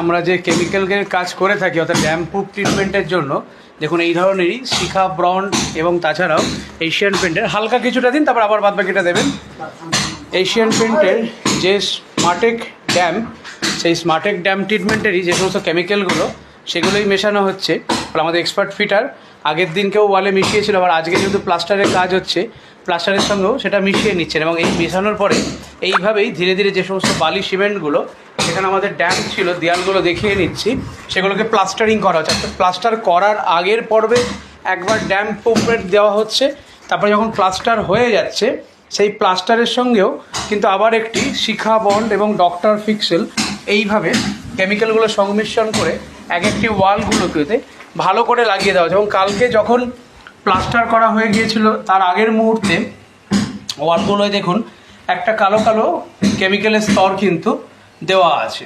আমরা যে কেমিক্যালের কাজ করে থাকি অর্থাৎ ড্যাম প্রুফ ট্রিটমেন্টের জন্য দেখুন এই ধরনেরই শিখা ব্রন্ড এবং তাছাড়াও এশিয়ান পেন্টের হালকা কিছুটা দিন, তারপর আবার বাদ বাকিটা দেবেন। এশিয়ান পেন্টের যে স্মার্টেক ড্যাম, সেই স্মার্টেক ড্যাম ট্রিটমেন্টেরই যে সমস্ত কেমিক্যালগুলো সেগুলোই মেশানো হচ্ছে। আমাদের এক্সপার্ট ফিটার আগের দিনকেও ওয়ালে মিশিয়েছিল, আবার আজকে যেহেতু প্লাস্টারের কাজ হচ্ছে প্লাস্টারের সঙ্গেও সেটা মিশিয়ে নিচ্ছেন এবং এই মেশানোর পরে এইভাবেই ধীরে ধীরে যে সমস্ত বালি সিমেন্টগুলো সেখানে আমাদের ড্যাম ছিল দেয়ালগুলো দেখিয়ে নিচ্ছি, সেগুলোকে প্লাস্টারিং করা হচ্ছে। অর্থাৎ প্লাস্টার করার আগের পর্বে একবার ড্যাম প্রুফমেন্ট দেওয়া হচ্ছে, তারপরে যখন প্লাস্টার হয়ে যাচ্ছে সেই প্লাস্টারের সঙ্গেও কিন্তু আবার একটি শিখা বন্ড এবং ডক্টর ফিক্সেল এইভাবে কেমিক্যালগুলো সংমিশ্রণ করে এক একটি ওয়ালগুলোতে ভালো করে লাগিয়ে দেওয়া হচ্ছে। এবং কালকে যখন প্লাস্টার করা হয়ে গিয়েছিল তার আগের মুহূর্তে ওয়ালগুলোয় দেখুন একটা কালো কালো কেমিক্যালের স্তর কিন্তু দেওয়া আছে।